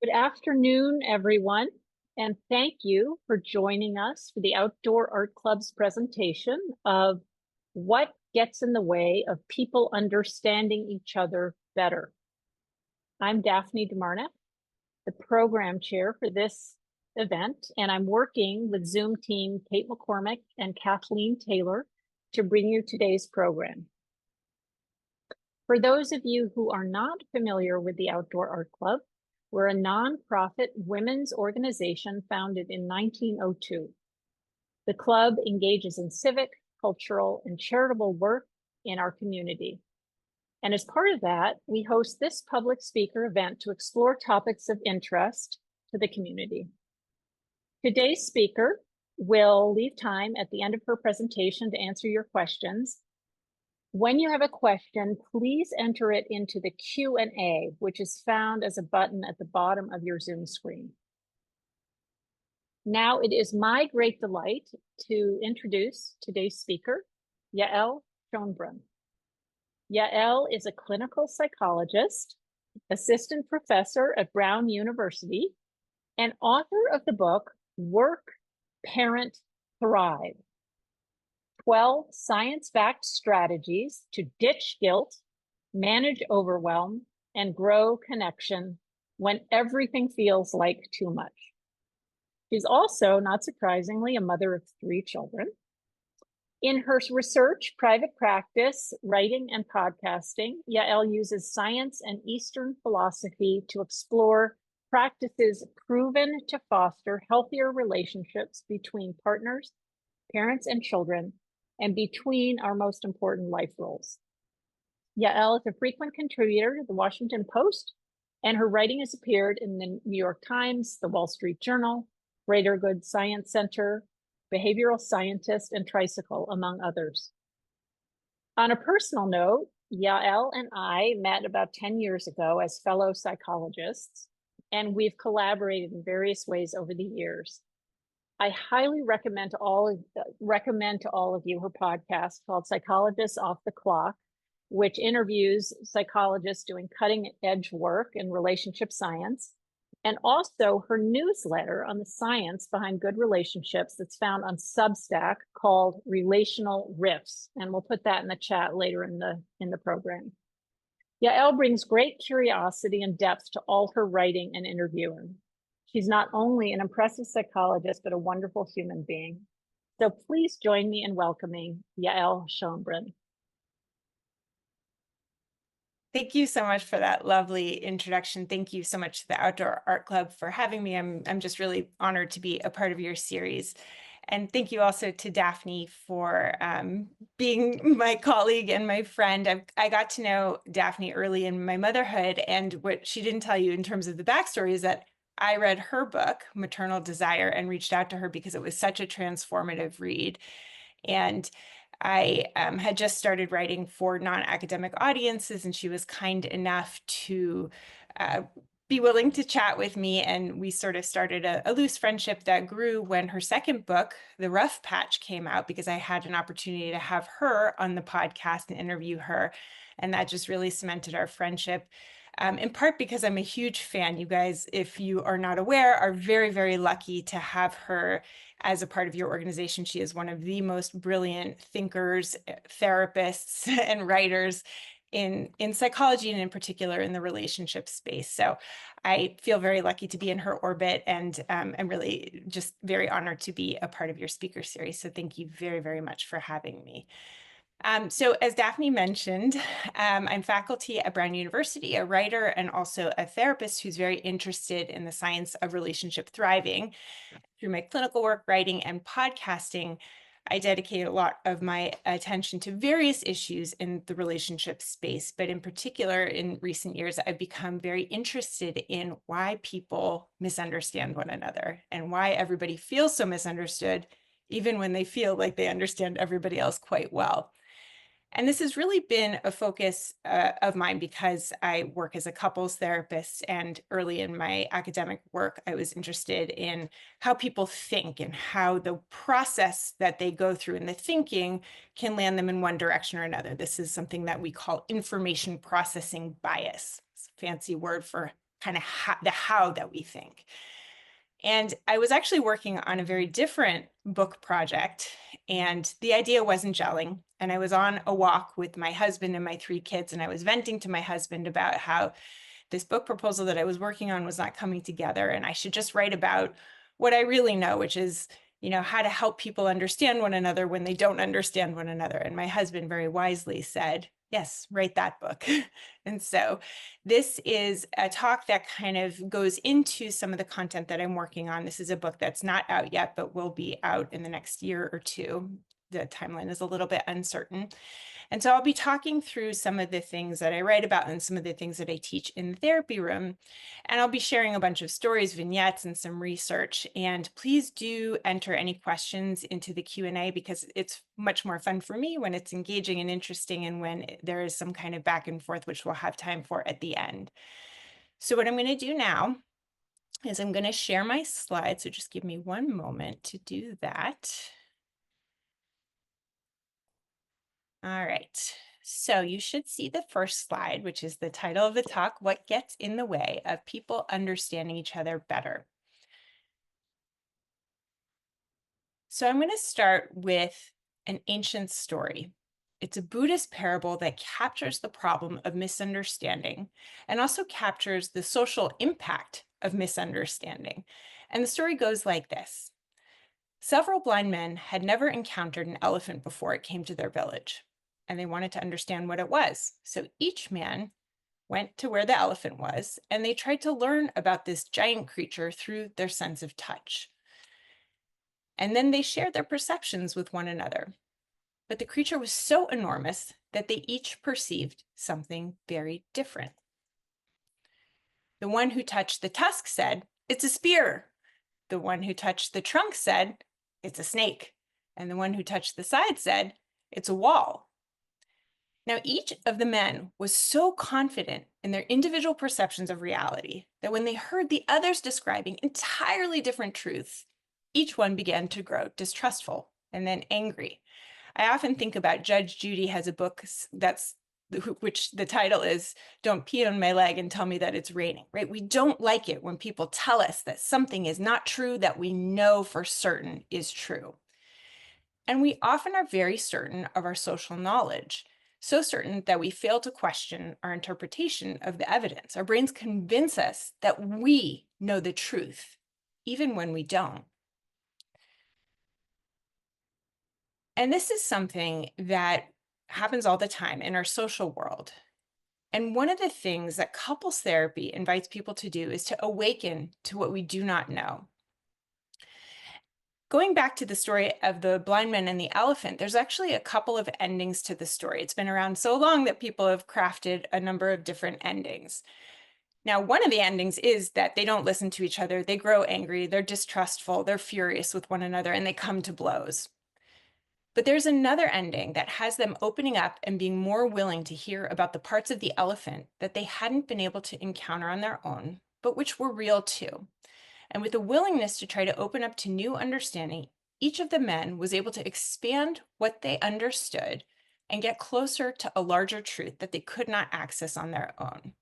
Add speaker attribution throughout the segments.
Speaker 1: Good afternoon, everyone, and thank you for joining us for the Outdoor Art Club's presentation of What Gets in the Way of People Understanding Each Other Better. I'm Daphne DeMarna, the program chair for this event, and I'm working with Zoom team Kate McCormick and Kathleen Taylor to bring you today's program. For those of you who are not familiar with the Outdoor Art Club, we're a nonprofit women's organization founded in 1902. The club engages in civic, cultural, and charitable work in our community. And as part of that, we host this public speaker event to explore topics of interest to the community. Today's speaker will leave time at the end of her presentation to answer your questions. When you have a question, please enter it into the Q&A, which is found as a button at the bottom of your Zoom screen. Now it is my great delight to introduce today's speaker, Yael Schonbrun. Yael is a clinical psychologist, assistant professor at Brown University, and author of the book, Work, Parent, Thrive. 12 science-backed strategies to ditch guilt, manage overwhelm, and grow connection when everything feels like too much. She's also, not surprisingly, a mother of 3 children. In her research, private practice, writing, and podcasting, Yael uses science and Eastern philosophy to explore practices proven to foster healthier relationships between partners, parents, and children, and between our most important life roles. Yael is a frequent contributor to the Washington Post, and her writing has appeared in the New York Times, the Wall Street Journal, Greater Good Science Center, Behavioral Scientist, and Tricycle, among others. On a personal note, Yael and I met about 10 years ago as fellow psychologists, and we've collaborated in various ways over the years. I highly recommend to all of you her podcast called Psychologists Off the Clock, which interviews psychologists doing cutting edge work in relationship science, and also her newsletter on the science behind good relationships that's found on Substack called Relational Riffs. And we'll put that in the chat later in the program. Yael brings great curiosity and depth to all her writing and interviewing. She's not only an impressive psychologist, but a wonderful human being. So please join me in welcoming Yael Schonbrun.
Speaker 2: Thank you so much for that lovely introduction. Thank you so much to the Outdoor Art Club for having me. I'm just really honored to be a part of your series. And thank you also to Daphne for being my colleague and my friend. I got to know Daphne early in my motherhood, and what she didn't tell you in terms of the backstory is that I read her book, Maternal Desire, and reached out to her because it was such a transformative read. And I had just started writing for non-academic audiences, and she was kind enough to be willing to chat with me. And we sort of started a loose friendship that grew when her second book, The Rough Patch, came out, because I had an opportunity to have her on the podcast and interview her. And that just really cemented our friendship. In part because I'm a huge fan. You guys, if you are not aware, are very, very lucky to have her as a part of your organization. She is one of the most brilliant thinkers, therapists, and writers in psychology, and in particular in the relationship space. So I feel very lucky to be in her orbit, and I'm really just very honored to be a part of your speaker series. So thank you very, very much for having me. So as Daphne mentioned, I'm faculty at Brown University, a writer and also a therapist who's very interested in the science of relationship thriving. Through my clinical work, writing, and podcasting, I dedicate a lot of my attention to various issues in the relationship space. But in particular, in recent years, I've become very interested in why people misunderstand one another and why everybody feels so misunderstood, even when they feel like they understand everybody else quite well. And this has really been a focus of mine because I work as a couples therapist. And early in my academic work, I was interested in how people think and how the process that they go through in the thinking can land them in one direction or another. This is something that we call information processing bias. It's a fancy word for kind of the how that we think. And I was actually working on a very different book project, and the idea wasn't gelling. And I was on a walk with my husband and my 3 kids, and I was venting to my husband about how this book proposal that I was working on was not coming together, and I should just write about what I really know, which is, how to help people understand one another when they don't understand one another. And my husband very wisely said, yes, write that book. And so this is a talk that kind of goes into some of the content that I'm working on. This is a book that's not out yet, but will be out in the next year or 2. The timeline is a little bit uncertain. And so I'll be talking through some of the things that I write about and some of the things that I teach in the therapy room. And I'll be sharing a bunch of stories, vignettes, and some research. And please do enter any questions into the Q&A, because it's much more fun for me when it's engaging and interesting, and when there is some kind of back and forth, which we'll have time for at the end. So what I'm going to do now is I'm going to share my slides. So just give me one moment to do that. All right, so you should see the first slide, which is the title of the talk, What Gets in the Way of People Understanding Each Other Better? So I'm going to start with an ancient story. It's a Buddhist parable that captures the problem of misunderstanding and also captures the social impact of misunderstanding. And the story goes like this. Several blind men had never encountered an elephant before it came to their village, and they wanted to understand what it was. So each man went to where the elephant was, and they tried to learn about this giant creature through their sense of touch. And then they shared their perceptions with one another. But the creature was so enormous that they each perceived something very different. The one who touched the tusk said, "It's a spear." The one who touched the trunk said, "It's a snake." And the one who touched the side said, "It's a wall." Now, each of the men was so confident in their individual perceptions of reality that when they heard the others describing entirely different truths, each one began to grow distrustful and then angry. I often think about Judge Judy has a book which the title is Don't Pee on My Leg and Tell Me That It's Raining, right? We don't like it when people tell us that something is not true that we know for certain is true. And we often are very certain of our social knowledge, so certain that we fail to question our interpretation of the evidence. Our brains convince us that we know the truth, even when we don't. And this is something that happens all the time in our social world. And one of the things that couples therapy invites people to do is to awaken to what we do not know. Going back to the story of the blind man and the elephant, there's actually a couple of endings to the story. It's been around so long that people have crafted a number of different endings. Now, one of the endings is that they don't listen to each other. They grow angry, they're distrustful, they're furious with one another, and they come to blows. But there's another ending that has them opening up and being more willing to hear about the parts of the elephant that they hadn't been able to encounter on their own, but which were real too. And with a willingness to try to open up to new understanding, each of the men was able to expand what they understood and get closer to a larger truth that they could not access on their own.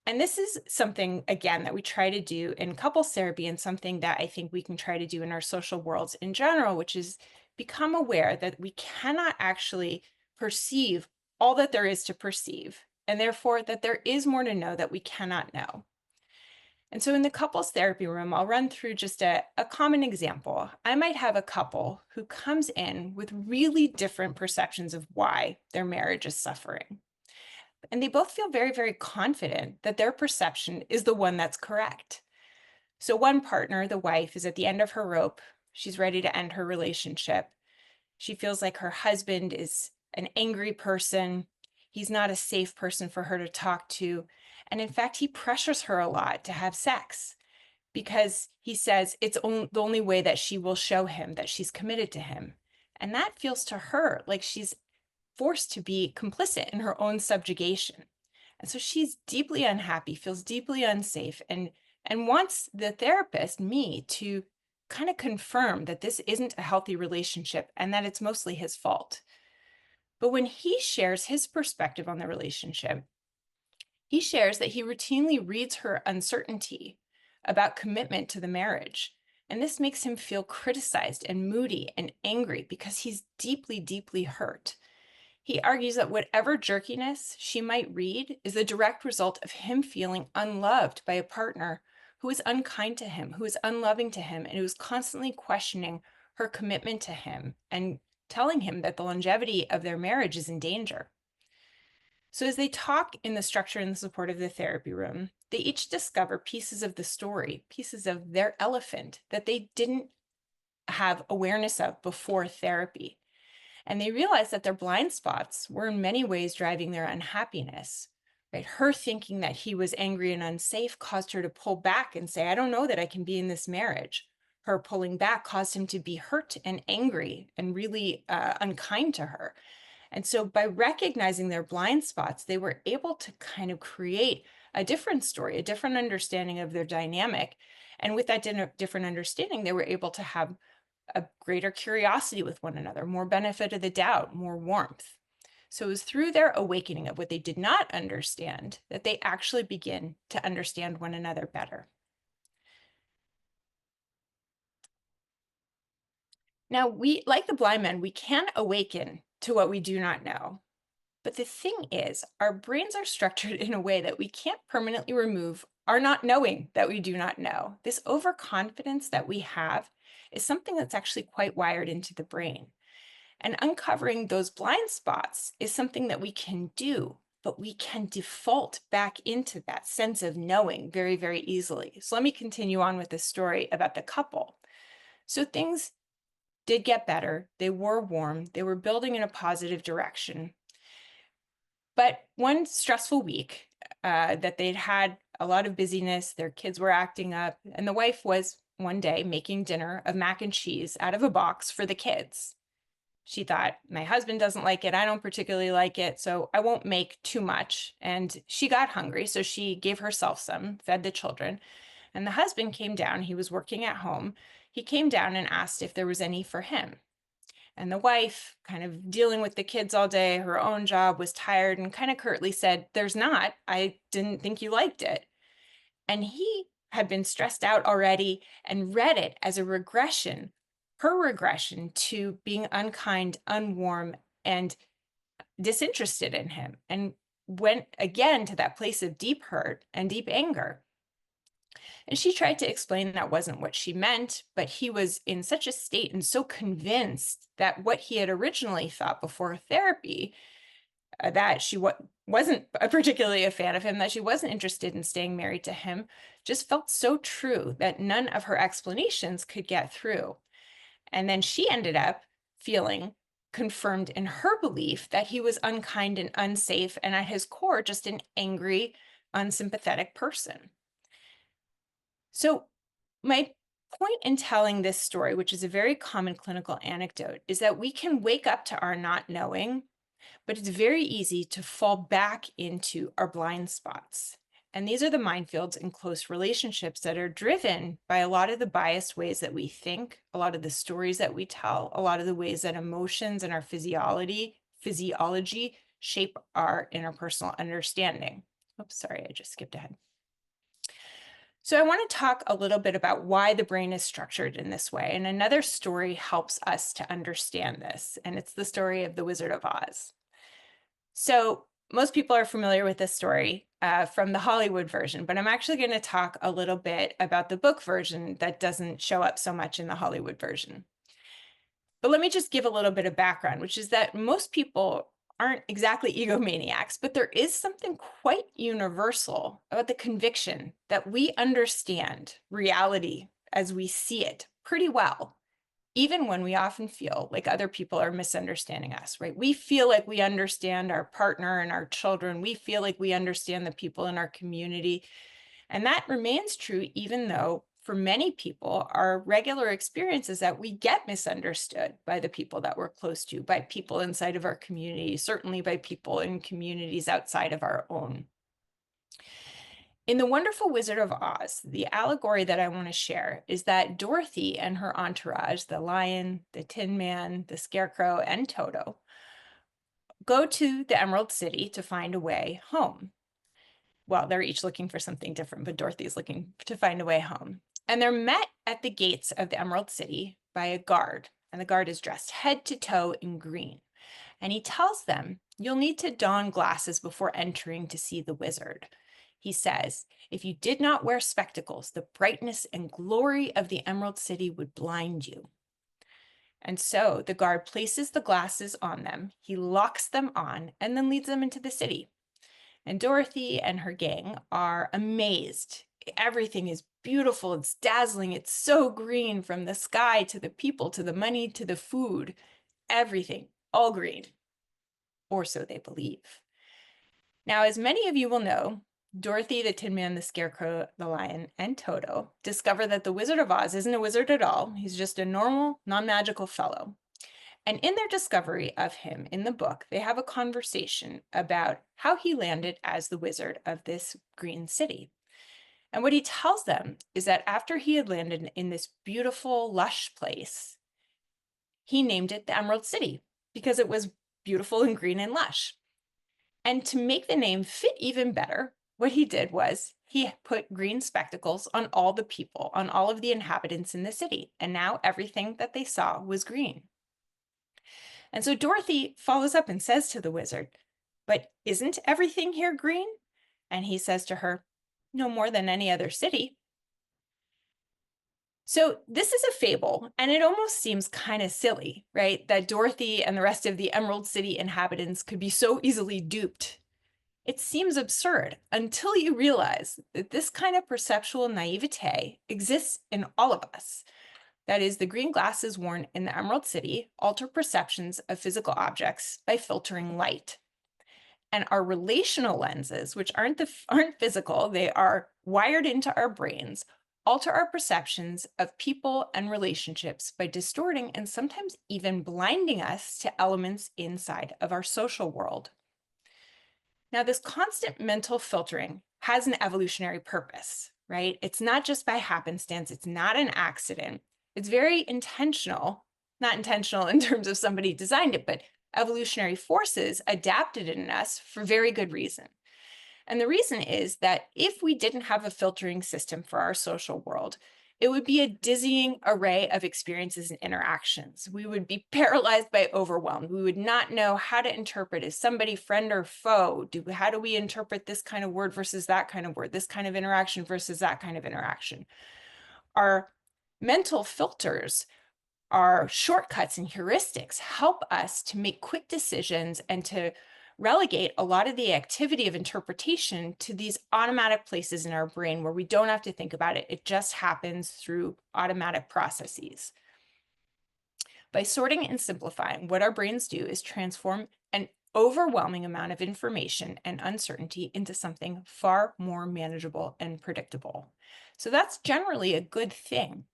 Speaker 2: And this is something, again, that we try to do in couples therapy, and something that I think we can try to do in our social worlds in general, which is become aware that we cannot actually perceive all that there is to perceive, and therefore that there is more to know that we cannot know. And so in the couples therapy room, I'll run through just a common example. I might have a couple who comes in with really different perceptions of why their marriage is suffering. And they both feel very, very confident that their perception is the one that's correct. So one partner, the wife, is at the end of her rope. She's ready to end her relationship. She feels like her husband is an angry person. He's not a safe person for her to talk to. And in fact, he pressures her a lot to have sex because he says it's the only way that she will show him that she's committed to him. And that feels to her like she's forced to be complicit in her own subjugation. And so she's deeply unhappy, feels deeply unsafe, and wants the therapist, me, to kind of confirm that this isn't a healthy relationship and that it's mostly his fault. But when he shares his perspective on the relationship, He shares that he routinely reads her uncertainty about commitment to the marriage. And this makes him feel criticized and moody and angry because he's deeply, deeply hurt. He argues that whatever jerkiness she might read is the direct result of him feeling unloved by a partner who is unkind to him, who is unloving to him, and who is constantly questioning her commitment to him and telling him that the longevity of their marriage is in danger. So as they talk in the structure and the support of the therapy room, they each discover pieces of the story, pieces of their elephant that they didn't have awareness of before therapy. And they realize that their blind spots were in many ways driving their unhappiness. Right? Her thinking that he was angry and unsafe caused her to pull back and say, I don't know that I can be in this marriage. Her pulling back caused him to be hurt and angry and really unkind to her. And so by recognizing their blind spots, they were able to kind of create a different story, a different understanding of their dynamic. And with that different understanding, they were able to have a greater curiosity with one another, more benefit of the doubt, more warmth. So it was through their awakening of what they did not understand that they actually begin to understand one another better. Now, we, like the blind men, we can awaken to what we do not know. But the thing is, our brains are structured in a way that we can't permanently remove our not knowing that we do not know. This overconfidence that we have is something that's actually quite wired into the brain. And uncovering those blind spots is something that we can do, but we can default back into that sense of knowing very, very easily. So let me continue on with this story about the couple. So things did get better. They were warm. They were building in a positive direction. But one stressful week that they'd had a lot of busyness, their kids were acting up, and the wife was one day making dinner of mac and cheese out of a box for the kids. She thought, my husband doesn't like it. I don't particularly like it, so I won't make too much. And she got hungry, so she gave herself some, fed the children. And the husband came down. He was working at home. He came down and asked if there was any for him. And the wife, kind of dealing with the kids all day, her own job, was tired and kind of curtly said, there's not. I didn't think you liked it. And he had been stressed out already and read it as a regression, her regression to being unkind, unwarm, and disinterested in him, and went again to that place of deep hurt and deep anger. And she tried to explain that wasn't what she meant, but he was in such a state and so convinced that what he had originally thought before therapy, that she wasn't particularly a fan of him, that she wasn't interested in staying married to him, just felt so true that none of her explanations could get through. And then she ended up feeling confirmed in her belief that he was unkind and unsafe, and at his core, just an angry, unsympathetic person. So my point in telling this story, which is a very common clinical anecdote, is that we can wake up to our not knowing, but it's very easy to fall back into our blind spots. And these are the minefields in close relationships that are driven by a lot of the biased ways that we think, a lot of the stories that we tell, a lot of the ways that emotions and our physiology shape our interpersonal understanding. Oops, sorry, I just skipped ahead. So I want to talk a little bit about why the brain is structured in this way. And another story helps us to understand this, and it's the story of the Wizard of Oz. So most people are familiar with this story from the Hollywood version, but I'm actually going to talk a little bit about the book version that doesn't show up so much in the Hollywood version. But let me just give a little bit of background, which is that most people aren't exactly egomaniacs, but there is something quite universal about the conviction that we understand reality as we see it pretty well, even when we often feel like other people are misunderstanding us, right? We feel like we understand our partner and our children. We feel like we understand the people in our community. And that remains true, even though for many people, our regular experience is that we get misunderstood by the people that we're close to, by people inside of our community, certainly by people in communities outside of our own. In The Wonderful Wizard of Oz, the allegory that I want to share is that Dorothy and her entourage, the lion, the Tin Man, the Scarecrow, and Toto, go to the Emerald City to find a way home. Well, they're each looking for something different, but Dorothy's looking to find a way home. And they're met at the gates of the Emerald City by a guard, and the guard is dressed head to toe in green. And he tells them, "You'll need to don glasses before entering to see the wizard." He says, "If you did not wear spectacles, the brightness and glory of the Emerald City would blind you." And so the guard places the glasses on them, he locks them on, and then leads them into the city. And Dorothy and her gang are amazed. Everything is beautiful, it's dazzling, it's so green, from the sky to the people to the money to the food. Everything, all green. Or so they believe. Now, as many of you will know, Dorothy, the Tin Man, the Scarecrow, the Lion, and Toto discover that the Wizard of Oz isn't a wizard at all. He's just a normal, non-magical fellow. And in their discovery of him in the book, they have a conversation about how he landed as the wizard of this green city. And what he tells them is that after he had landed in this beautiful, lush place, he named it the Emerald City because it was beautiful and green and lush. And to make the name fit even better, what he did was he put green spectacles on all the people, on all of the inhabitants in the city. And now everything that they saw was green. And so Dorothy follows up and says to the wizard, "But isn't everything here green?" And he says to her, "No more than any other city." So this is a fable, and it almost seems kind of silly, right? That Dorothy and the rest of the Emerald City inhabitants could be so easily duped. It seems absurd until you realize that this kind of perceptual naivete exists in all of us. That is, the green glasses worn in the Emerald City alter perceptions of physical objects by filtering light. And our relational lenses, which aren't physical, they are wired into our brains, alter our perceptions of people and relationships by distorting and sometimes even blinding us to elements inside of our social world. Now, this constant mental filtering has an evolutionary purpose, right? It's not just by happenstance, it's not an accident. It's very intentional, not intentional in terms of somebody designed it, but evolutionary forces adapted it in us for very good reason. And the reason is that if we didn't have a filtering system for our social world, it would be a dizzying array of experiences and interactions. We would be paralyzed by overwhelm. We would not know how to interpret, is somebody friend or foe? How do we interpret this kind of word versus that kind of word, this kind of interaction versus that kind of interaction? Our mental filters, our shortcuts and heuristics help us to make quick decisions and to relegate a lot of the activity of interpretation to these automatic places in our brain where we don't have to think about it. It just happens through automatic processes. By sorting and simplifying, what our brains do is transform an overwhelming amount of information and uncertainty into something far more manageable and predictable. So that's generally a good thing.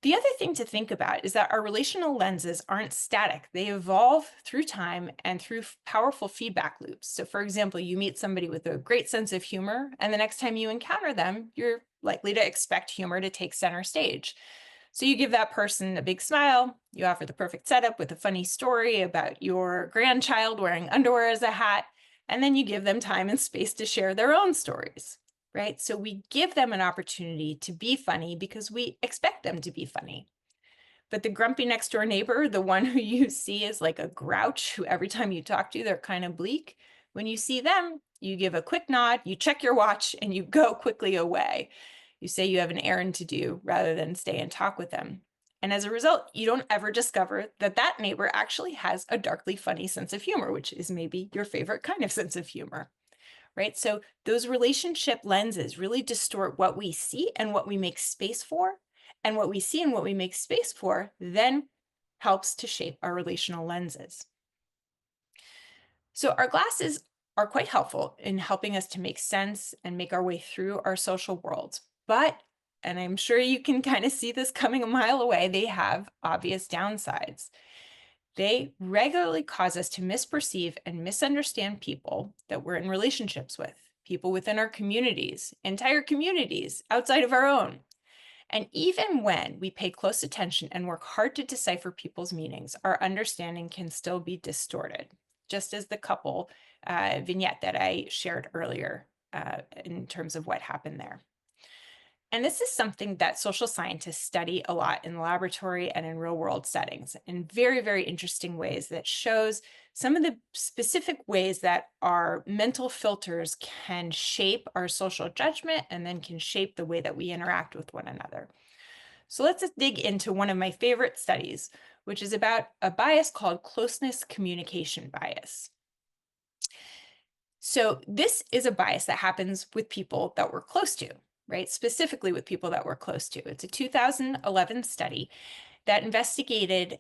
Speaker 2: The other thing to think about is that our relational lenses aren't static. They evolve through time and through powerful feedback loops. So for example, you meet somebody with a great sense of humor, and the next time you encounter them, you're likely to expect humor to take center stage. So you give that person a big smile, you offer the perfect setup with a funny story about your grandchild wearing underwear as a hat, and then you give them time and space to share their own stories. Right? So we give them an opportunity to be funny because we expect them to be funny. But the grumpy next door neighbor, the one who you see as like a grouch, who every time you talk to, they're kind of bleak. When you see them, you give a quick nod, you check your watch, and you go quickly away. You say you have an errand to do rather than stay and talk with them. And as a result, you don't ever discover that that neighbor actually has a darkly funny sense of humor, which is maybe your favorite kind of sense of humor. Right? So those relationship lenses really distort what we see and what we make space for. And what we see and what we make space for then helps to shape our relational lenses. So our glasses are quite helpful in helping us to make sense and make our way through our social worlds. But, and I'm sure you can kind of see this coming a mile away, they have obvious downsides. They regularly cause us to misperceive and misunderstand people that we're in relationships with, people within our communities, entire communities outside of our own. And even when we pay close attention and work hard to decipher people's meanings, our understanding can still be distorted, just as the couple vignette that I shared earlier in terms of what happened there. And this is something that social scientists study a lot in the laboratory and in real world settings in very, very interesting ways that shows some of the specific ways that our mental filters can shape our social judgment and then can shape the way that we interact with one another. So let's just dig into one of my favorite studies, which is about a bias called closeness communication bias. So this is a bias that happens with people that we're close to, right? Specifically with people that we're close to. It's a 2011 study that investigated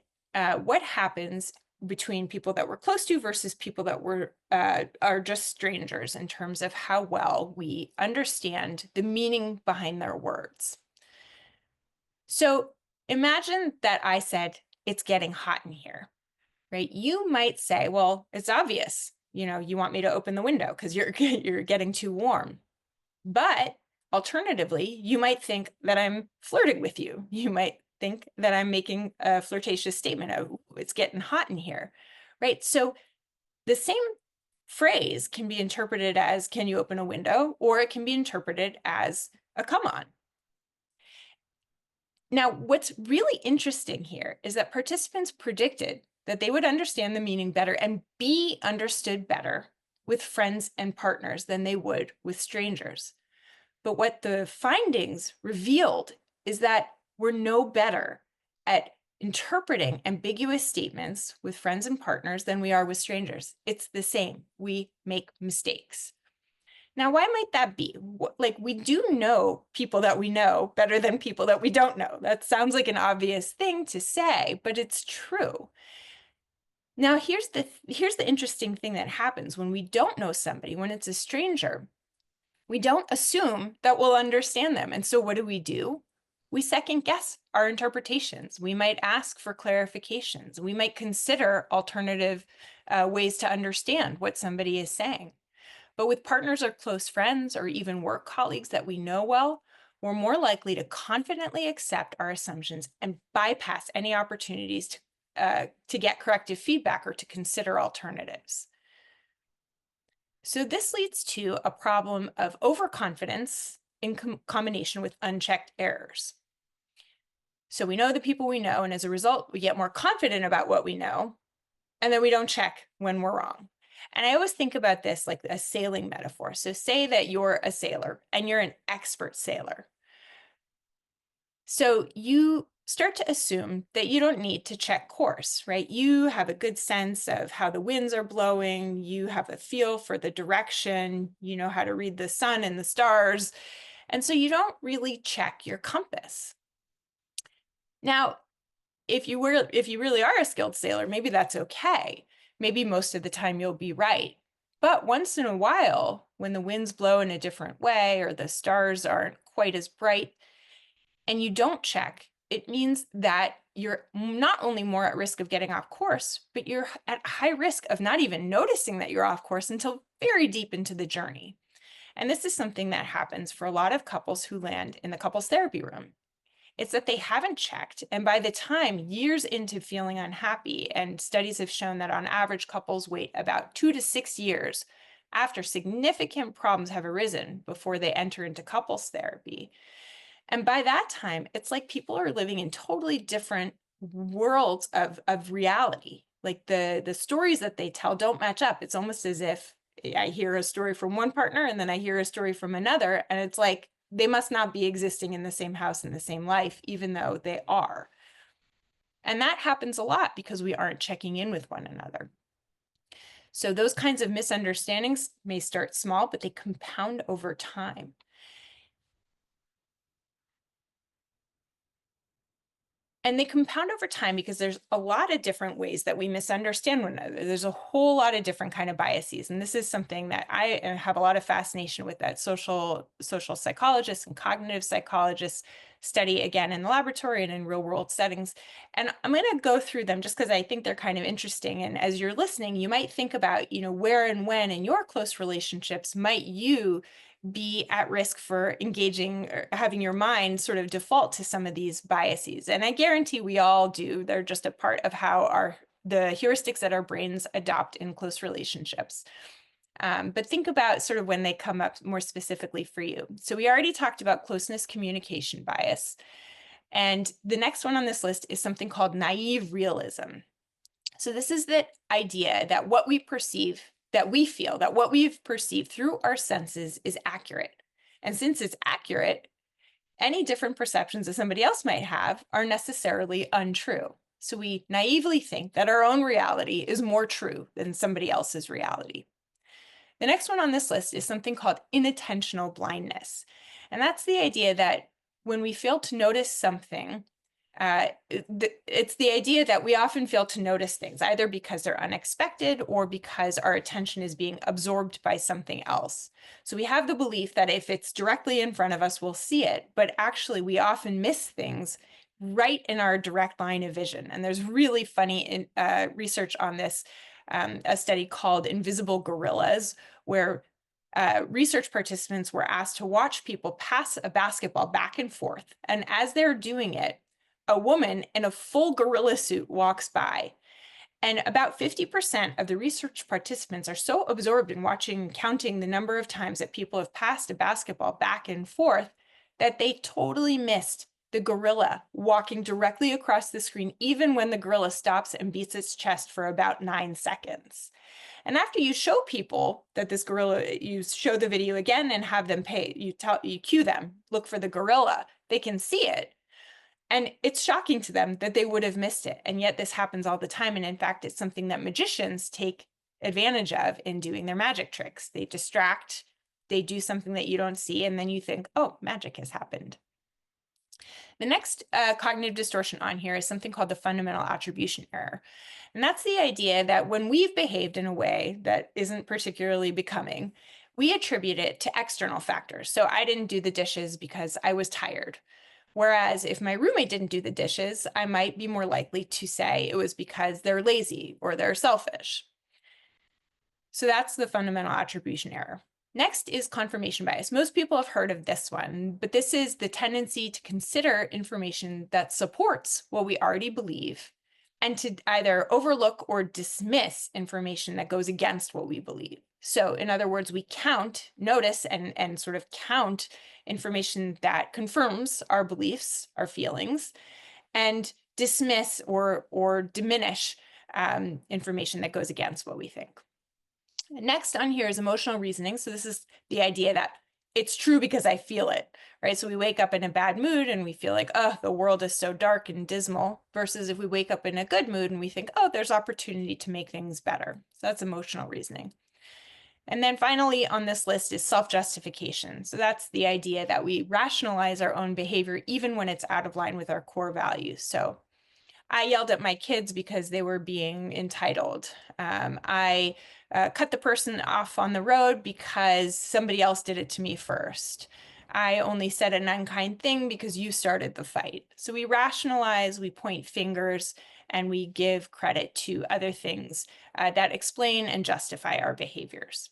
Speaker 2: what happens between people that we're close to versus people that are just strangers in terms of how well we understand the meaning behind their words. So imagine that I said, it's getting hot in here, right? You might say, well, it's obvious, you want me to open the window because you're getting too warm. But alternatively, you might think that I'm flirting with you. You might think that I'm making a flirtatious statement of it's getting hot in here, right? So the same phrase can be interpreted as, can you open a window? Or it can be interpreted as a come on. Now, what's really interesting here is that participants predicted that they would understand the meaning better and be understood better with friends and partners than they would with strangers. But what the findings revealed is that we're no better at interpreting ambiguous statements with friends and partners than we are with strangers. It's the same. We make mistakes. Now, why might that be? Like, we do know people that we know better than people that we don't know. That sounds like an obvious thing to say, but it's true. Now, here's the interesting thing that happens when we don't know somebody, when it's a stranger. We don't assume that we'll understand them. And so what do? We second guess our interpretations. We might ask for clarifications. We might consider alternative ways to understand what somebody is saying. But with partners or close friends or even work colleagues that we know well, we're more likely to confidently accept our assumptions and bypass any opportunities to get corrective feedback or to consider alternatives. So this leads to a problem of overconfidence in combination with unchecked errors. So we know the people we know, and as a result, we get more confident about what we know, and then we don't check when we're wrong. And I always think about this like a sailing metaphor. So say that you're a sailor and you're an expert sailor. So you start to assume that you don't need to check course, right? You have a good sense of how the winds are blowing. You have a feel for the direction. You know how to read the sun and the stars. And so you don't really check your compass. Now, if you really are a skilled sailor, maybe that's okay. Maybe most of the time you'll be right. But once in a while, when the winds blow in a different way or the stars aren't quite as bright and you don't check, it means that you're not only more at risk of getting off course, but you're at high risk of not even noticing that you're off course until very deep into the journey. And this is something that happens for a lot of couples who land in the couples therapy room. It's that they haven't checked. And by the time years into feeling unhappy, and studies have shown that on average, couples wait about 2 to 6 years after significant problems have arisen before they enter into couples therapy. And by that time, it's like people are living in totally different worlds of reality. Like the stories that they tell don't match up. It's almost as if I hear a story from one partner and then I hear a story from another. And it's like, they must not be existing in the same house in the same life, even though they are. And that happens a lot because we aren't checking in with one another. So those kinds of misunderstandings may start small, but they compound over time. And they compound over time because there's a lot of different ways that we misunderstand one another. There's a whole lot of different kind of biases. And this is something that I have a lot of fascination with, that social psychologists and cognitive psychologists study, again, in the laboratory and in real world settings. And I'm going to go through them just because I think they're kind of interesting. And as you're listening, you might think about, where and when in your close relationships might you be at risk for engaging or having your mind sort of default to some of these biases. And I guarantee we all do. They're just a part of how the heuristics that our brains adopt in close relationships. But think about sort of when they come up more specifically for you. So we already talked about closeness communication bias. And the next one on this list is something called naive realism. So this is the idea that what we perceive, that we feel, that what we've perceived through our senses is accurate. And since it's accurate, any different perceptions that somebody else might have are necessarily untrue. So we naively think that our own reality is more true than somebody else's reality. The next one on this list is something called inattentional blindness. And that's the idea that when we fail to notice something, it's the idea that we often fail to notice things, either because they're unexpected or because our attention is being absorbed by something else. So we have the belief that if it's directly in front of us, we'll see it, but actually we often miss things right in our direct line of vision. And there's really funny research on this, a study called Invisible Gorillas, where research participants were asked to watch people pass a basketball back and forth. And as they're doing it, a woman in a full gorilla suit walks by. And about 50% of the research participants are so absorbed in watching, counting the number of times that people have passed a basketball back and forth that they totally missed the gorilla walking directly across the screen, even when the gorilla stops and beats its chest for about 9 seconds. And after you show people that this gorilla, you show the video again and have them pay, you cue them, look for the gorilla, they can see it. And it's shocking to them that they would have missed it. And yet this happens all the time. And in fact, it's something that magicians take advantage of in doing their magic tricks. They distract, they do something that you don't see, and then you think, oh, magic has happened. The next cognitive distortion on here is something called the fundamental attribution error. And that's the idea that when we've behaved in a way that isn't particularly becoming, we attribute it to external factors. So I didn't do the dishes because I was tired. Whereas if my roommate didn't do the dishes, I might be more likely to say it was because they're lazy or they're selfish. So that's the fundamental attribution error. Next is confirmation bias. Most people have heard of this one, but this is the tendency to consider information that supports what we already believe and to either overlook or dismiss information that goes against what we believe. So in other words, we notice and sort of count information that confirms our beliefs, our feelings, and dismiss or diminish information that goes against what we think. Next on here is emotional reasoning. So this is the idea that it's true because I feel it, right? So we wake up in a bad mood and we feel like, oh, the world is so dark and dismal, versus if we wake up in a good mood and we think, oh, there's opportunity to make things better. So that's emotional reasoning. And then finally on this list is self-justification. So that's the idea that we rationalize our own behavior even when it's out of line with our core values. So I yelled at my kids because they were being entitled. I cut the person off on the road because somebody else did it to me first. I only said an unkind thing because you started the fight. So we rationalize, we point fingers, and we give credit to other things that explain and justify our behaviors.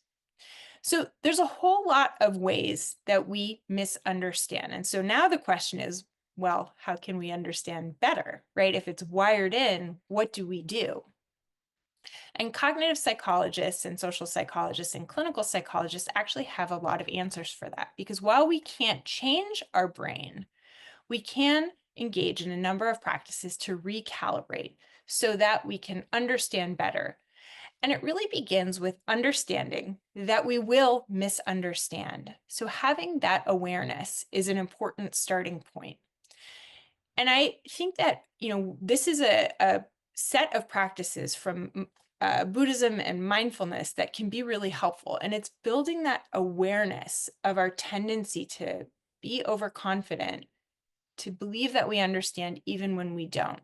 Speaker 2: So there's a whole lot of ways that we misunderstand. And so now the question is, well, how can we understand better, right? If it's wired in, what do we do? And cognitive psychologists and social psychologists and clinical psychologists actually have a lot of answers for that, because while we can't change our brain, we can engage in a number of practices to recalibrate so that we can understand better. And it really begins with understanding that we will misunderstand. So having that awareness is an important starting point. And I think that, this is a set of practices from Buddhism and mindfulness that can be really helpful. And it's building that awareness of our tendency to be overconfident, to believe that we understand even when we don't.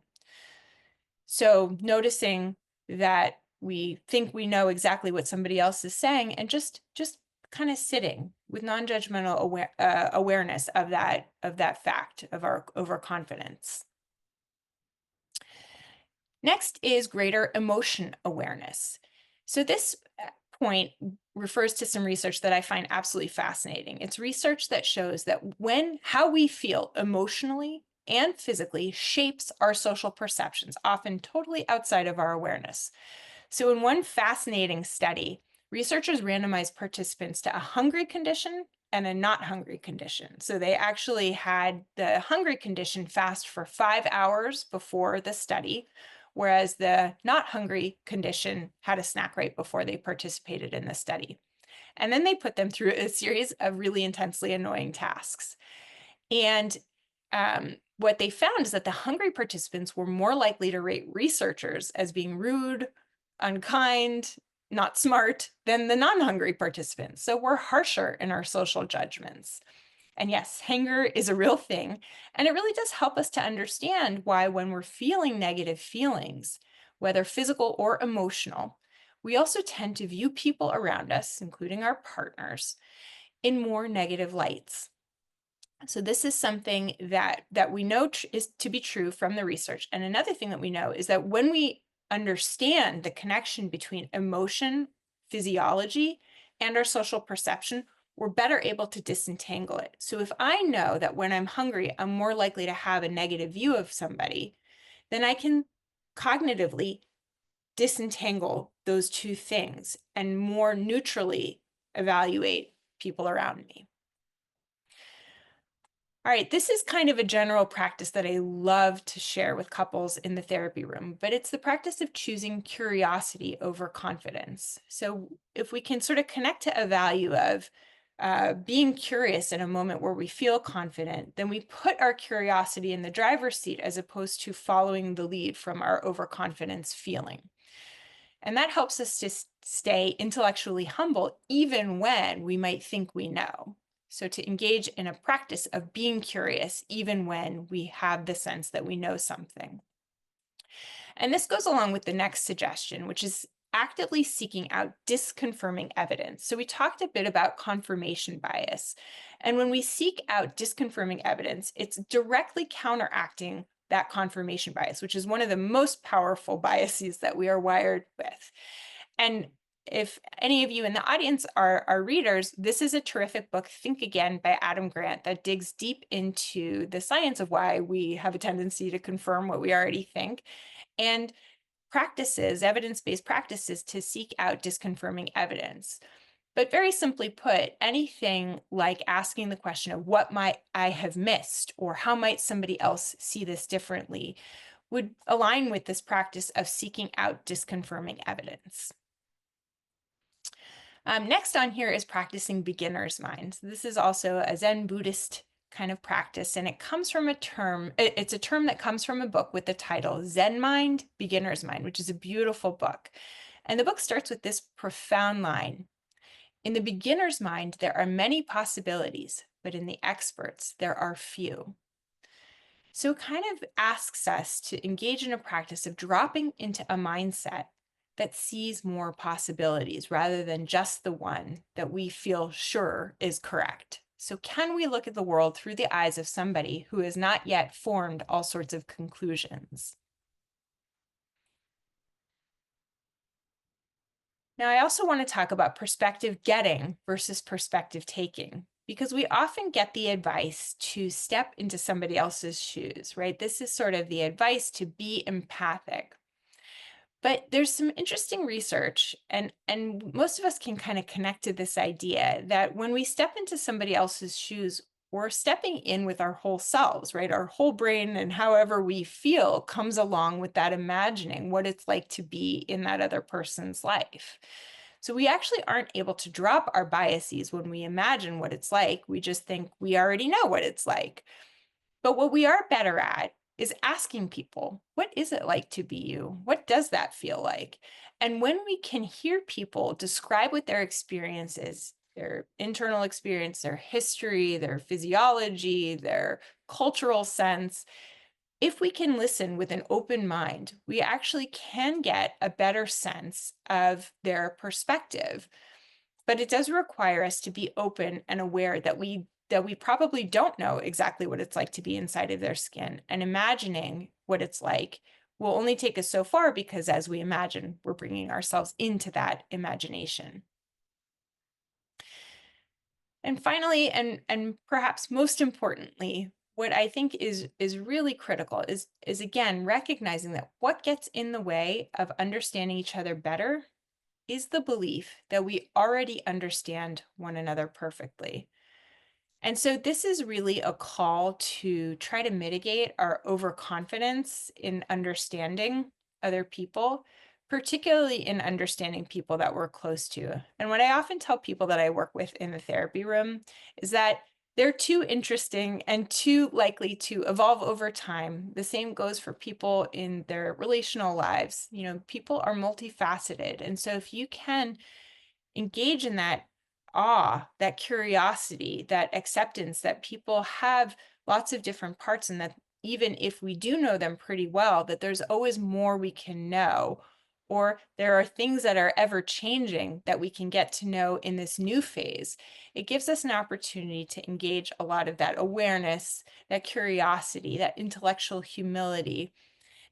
Speaker 2: So noticing that we think we know exactly what somebody else is saying, and just kind of sitting with non-judgmental awareness of that fact of our overconfidence. Next is greater emotion awareness. So this point refers to some research that I find absolutely fascinating. It's research that shows that how we feel emotionally and physically shapes our social perceptions, often totally outside of our awareness. So in one fascinating study, researchers randomized participants to a hungry condition and a not hungry condition. So they actually had the hungry condition fast for 5 hours before the study, whereas the not hungry condition had a snack right before they participated in the study. And then they put them through a series of really intensely annoying tasks. And what they found is that the hungry participants were more likely to rate researchers as being rude, unkind, not smart than the non-hungry participants. So we're harsher in our social judgments. And yes, hunger is a real thing. And it really does help us to understand why when we're feeling negative feelings, whether physical or emotional, we also tend to view people around us, including our partners, in more negative lights. So this is something that we know is to be true from the research. And another thing that we know is that when we understand the connection between emotion, physiology, and our social perception, we're better able to disentangle it. So if I know that when I'm hungry, I'm more likely to have a negative view of somebody, then I can cognitively disentangle those two things and more neutrally evaluate people around me. All right, this is kind of a general practice that I love to share with couples in the therapy room, but it's the practice of choosing curiosity over confidence. So if we can sort of connect to a value of being curious in a moment where we feel confident, then we put our curiosity in the driver's seat as opposed to following the lead from our overconfidence feeling. And that helps us to stay intellectually humble even when we might think we know. So to engage in a practice of being curious, even when we have the sense that we know something. And this goes along with the next suggestion, which is actively seeking out disconfirming evidence. So we talked a bit about confirmation bias. And when we seek out disconfirming evidence, it's directly counteracting that confirmation bias, which is one of the most powerful biases that we are wired with. And if any of you in the audience are readers, this is a terrific book, Think Again by Adam Grant, that digs deep into the science of why we have a tendency to confirm what we already think, and practices, evidence-based practices to seek out disconfirming evidence. But very simply put, anything like asking the question of what might I have missed, or how might somebody else see this differently, would align with this practice of seeking out disconfirming evidence. Next on here is practicing beginner's mind. This is also a Zen Buddhist kind of practice, and it comes from a term, it's a term that comes from a book with the title Zen Mind, Beginner's Mind, which is a beautiful book. And the book starts with this profound line: in the beginner's mind, there are many possibilities, but in the experts, there are few. So it kind of asks us to engage in a practice of dropping into a mindset that sees more possibilities rather than just the one that we feel sure is correct. So can we look at the world through the eyes of somebody who has not yet formed all sorts of conclusions? Now, I also want to talk about perspective getting versus perspective taking, because we often get the advice to step into somebody else's shoes, right? This is sort of the advice to be empathic. But there's some interesting research, and most of us can kind of connect to this idea that when we step into somebody else's shoes, we're stepping in with our whole selves, right? Our whole brain and however we feel comes along with that imagining what it's like to be in that other person's life. So we actually aren't able to drop our biases when we imagine what it's like. We just think we already know what it's like. But what we are better at is asking people, what is it like to be you? What does that feel like? And when we can hear people describe what their experience is, their internal experience, their history, their physiology, their cultural sense, if we can listen with an open mind, we actually can get a better sense of their perspective. But it does require us to be open and aware that we probably don't know exactly what it's like to be inside of their skin. And imagining what it's like will only take us so far, because as we imagine, we're bringing ourselves into that imagination. And finally, and perhaps most importantly, what I think is really critical is again recognizing that what gets in the way of understanding each other better is the belief that we already understand one another perfectly. And so this is really a call to try to mitigate our overconfidence in understanding other people, particularly in understanding people that we're close to. And what I often tell people that I work with in the therapy room is that they're too interesting and too likely to evolve over time. The same goes for people in their relational lives. People are multifaceted. And so if you can engage in that awe, that curiosity, that acceptance that people have lots of different parts, and that even if we do know them pretty well, that there's always more we can know, or there are things that are ever changing that we can get to know in this new phase. It gives us an opportunity to engage a lot of that awareness, that curiosity, that intellectual humility,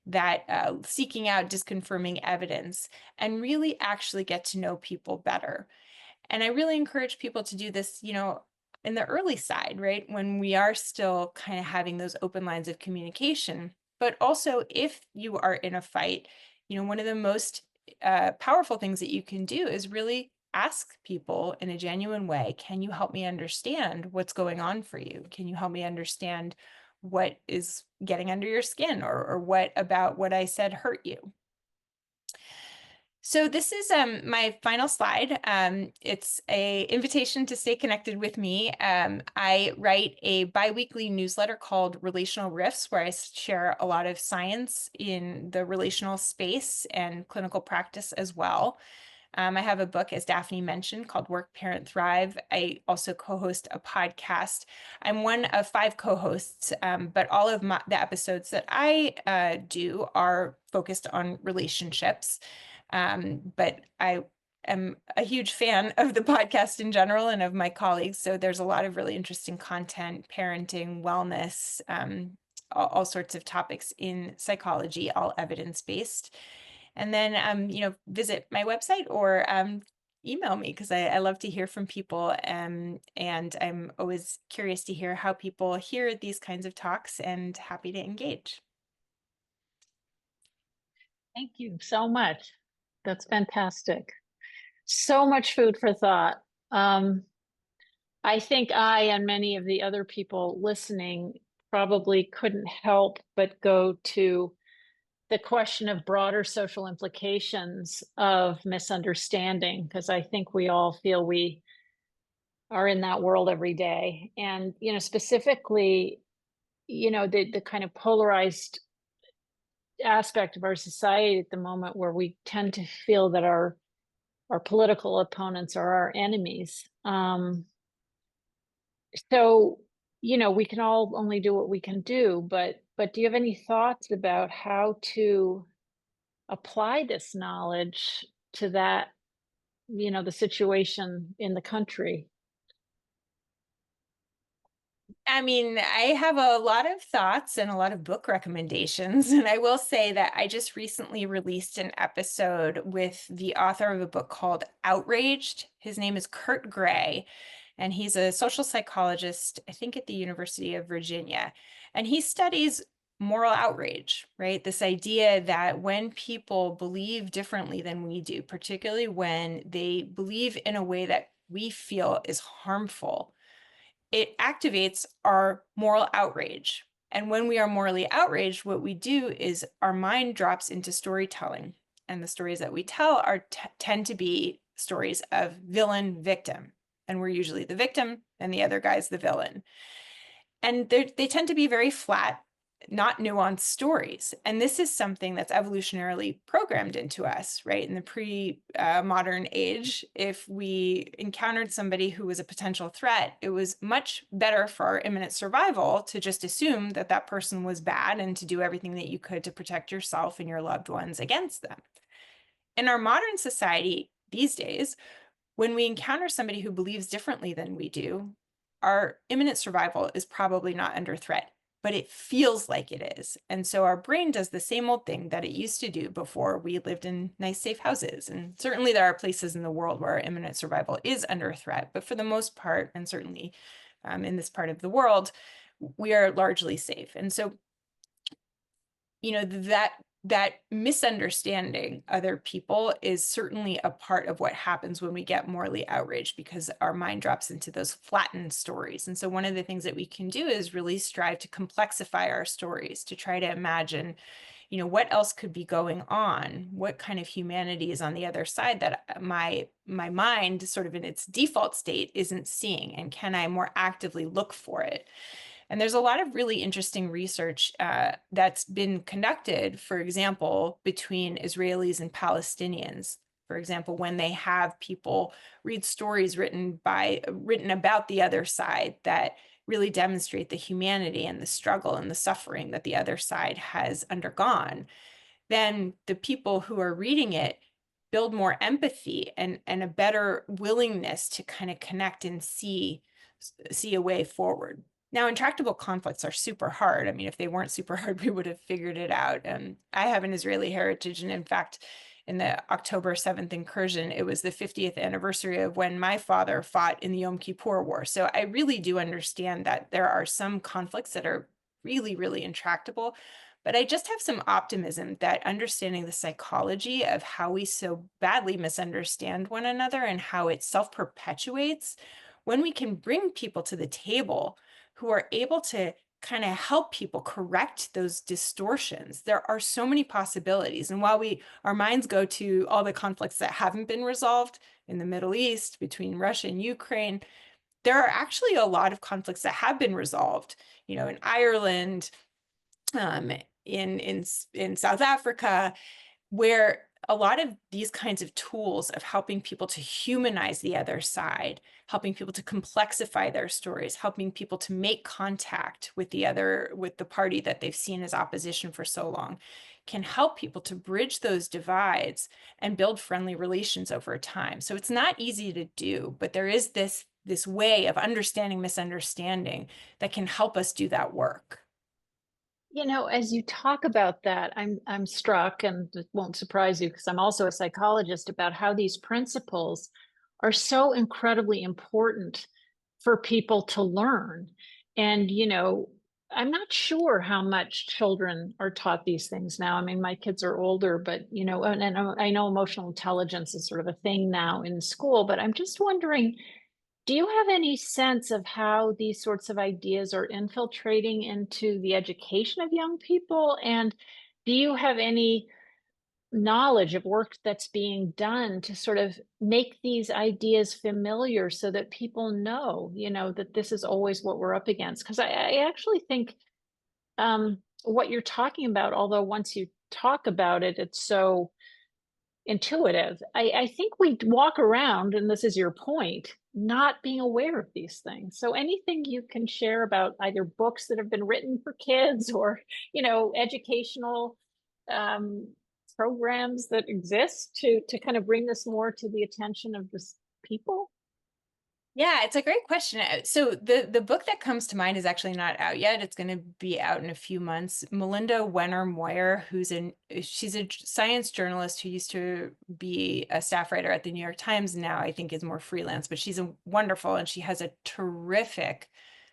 Speaker 2: that seeking out disconfirming evidence, and really actually get to know people better. And I really encourage people to do this, in the early side, right? When we are still kind of having those open lines of communication. But also, if you are in a fight, one of the most powerful things that you can do is really ask people in a genuine way, can you help me understand what's going on for you? Can you help me understand what is getting under your skin, or what about what I said hurt you? So this is my final slide. It's a invitation to stay connected with me. I write a biweekly newsletter called Relational Riffs, where I share a lot of science in the relational space and clinical practice as well. I have a book, as Daphne mentioned, called Work, Parent, Thrive. I also co-host a podcast. I'm one of 5 co-hosts, but all of the episodes that I do are focused on relationships. But I am a huge fan of the podcast in general and of my colleagues. So there's a lot of really interesting content, parenting, wellness, all sorts of topics in psychology, all evidence-based. And then, visit my website or email me, because I love to hear from people. And I'm always curious to hear how people hear these kinds of talks, and happy to engage.
Speaker 1: Thank you so much. That's fantastic. So much food for thought. I think I and many of the other people listening probably couldn't help but go to the question of broader social implications of misunderstanding, because I think we all feel we are in that world every day. And, specifically, the kind of polarized aspect of our society at the moment, where we tend to feel that our political opponents are our enemies. So, we can all only do what we can do, but do you have any thoughts about how to apply this knowledge to that, the situation in the country?
Speaker 2: I mean, I have a lot of thoughts and a lot of book recommendations. And I will say that I just recently released an episode with the author of a book called Outraged. His name is Kurt Gray, and he's a social psychologist, I think at the University of Virginia. And he studies moral outrage, right? This idea that when people believe differently than we do, particularly when they believe in a way that we feel is harmful, it activates our moral outrage. And when we are morally outraged, what we do is our mind drops into storytelling. And the stories that we tell tend to be stories of villain victim. And we're usually the victim, and the other guy's the villain. And they tend to be very flat, not nuanced stories. And this is something that's evolutionarily programmed into us, right? In the pre-modern age, if we encountered somebody who was a potential threat, it was much better for our imminent survival to just assume that that person was bad, and to do everything that you could to protect yourself and your loved ones against them. In our modern society these days, when we encounter somebody who believes differently than we do, our imminent survival is probably not under threat, but it feels like it is. And so our brain does the same old thing that it used to do before we lived in nice, safe houses. And certainly there are places in the world where our imminent survival is under threat, but for the most part, and certainly in this part of the world, we are largely safe. And so, that that misunderstanding other people is certainly a part of what happens when we get morally outraged, because our mind drops into those flattened stories. And so one of the things that we can do is really strive to complexify our stories, to try to imagine, what else could be going on? What kind of humanity is on the other side that my mind, sort of in its default state, isn't seeing? And can I more actively look for it? And there's a lot of really interesting research that's been conducted, for example, between Israelis and Palestinians. For example, when they have people read stories written about the other side that really demonstrate the humanity and the struggle and the suffering that the other side has undergone, then the people who are reading it build more empathy and a better willingness to kind of connect and see a way forward. Now, intractable conflicts are super hard. I mean, if they weren't super hard, we would have figured it out. And I have an Israeli heritage. And in fact, in the October 7th incursion, it was the 50th anniversary of when my father fought in the Yom Kippur War. So I really do understand that there are some conflicts that are really, really intractable. But I just have some optimism that understanding the psychology of how we so badly misunderstand one another and how it self-perpetuates, when we can bring people to the table who are able to kind of help people correct those distortions, there are so many possibilities. And while our minds go to all the conflicts that haven't been resolved in the Middle East, between Russia and Ukraine, there are actually a lot of conflicts that have been resolved, in Ireland, um, in South Africa, where a lot of these kinds of tools of helping people to humanize the other side, helping people to complexify their stories, helping people to make contact with the party that they've seen as opposition for so long, can help people to bridge those divides and build friendly relations over time. So it's not easy to do, but there is this way of understanding misunderstanding that can help us do that work.
Speaker 1: As you talk about that, I'm struck, and it won't surprise you because I'm also a psychologist, about how these principles are so incredibly important for people to learn. And, I'm not sure how much children are taught these things now. I mean, my kids are older, but, and I know emotional intelligence is sort of a thing now in school, but I'm just wondering, do you have any sense of how these sorts of ideas are infiltrating into the education of young people? And do you have any knowledge of work that's being done to sort of make these ideas familiar so that people know, that this is always what we're up against? Because I actually think what you're talking about, although once you talk about it, it's so intuitive. I think we walk around, and this is your point, not being aware of these things. So anything you can share about either books that have been written for kids or, educational um, programs that exist to kind of bring this more to the attention of this people?
Speaker 2: Yeah, it's a great question. So the book that comes to mind is actually not out yet. It's going to be out in a few months. Melinda Wenner Moyer, she's a science journalist who used to be a staff writer at the New York Times. Now I think is more freelance, but she's wonderful, and she has a terrific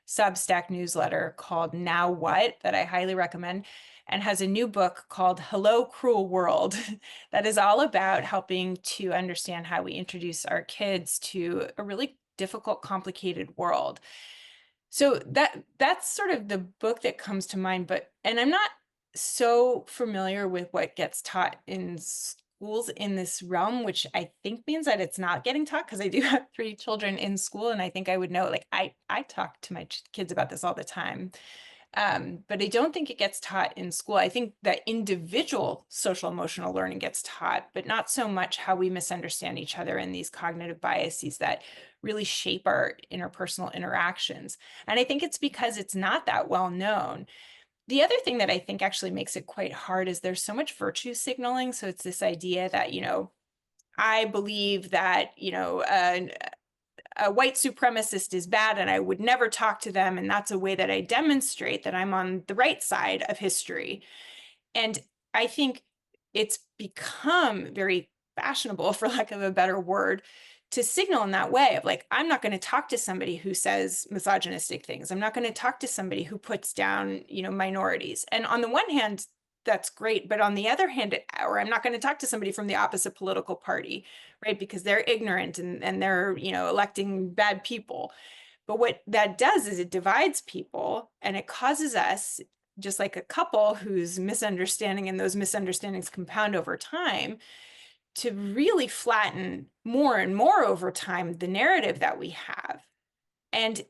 Speaker 2: Substack newsletter called Now What that I highly recommend, and has a new book called Hello, Cruel World that is all about helping to understand how we introduce our kids to a really difficult, complicated world. So that's sort of the book that comes to mind, and I'm not so familiar with what gets taught in schools in this realm, which I think means that it's not getting taught, because I do have 3 children in school, and I think I would know, like, I talk to my kids about this all the time. But I don't think it gets taught in school. I think that individual social emotional learning gets taught, but not so much how we misunderstand each other and these cognitive biases that really shape our interpersonal interactions. And I think it's because it's not that well known. The other thing that I think actually makes it quite hard is there's so much virtue signaling. So it's this idea that, I believe that, a white supremacist is bad and I would never talk to them. And that's a way that I demonstrate that I'm on the right side of history. And I think it's become very fashionable, for lack of a better word, to signal in that way of, like, I'm not going to talk to somebody who says misogynistic things. I'm not going to talk to somebody who puts down, minorities. And on the one hand, that's great. But on the other hand, or I'm not going to talk to somebody from the opposite political party, right? Because they're ignorant and they're, electing bad people. But what that does is it divides people, and it causes us, just like a couple whose misunderstanding and those misunderstandings compound over time, to really flatten more and more over time the narrative that we have. And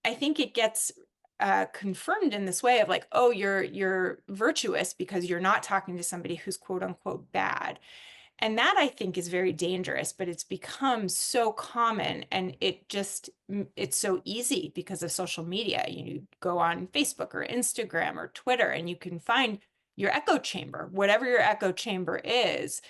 Speaker 2: I think it gets confirmed in this way of like, oh, you're virtuous because you're not talking to somebody who's quote unquote bad. And that I think is very dangerous, but it's become so common, and it's so easy because of social media. You go on Facebook or Instagram or Twitter and you can find your echo chamber, whatever your echo chamber is,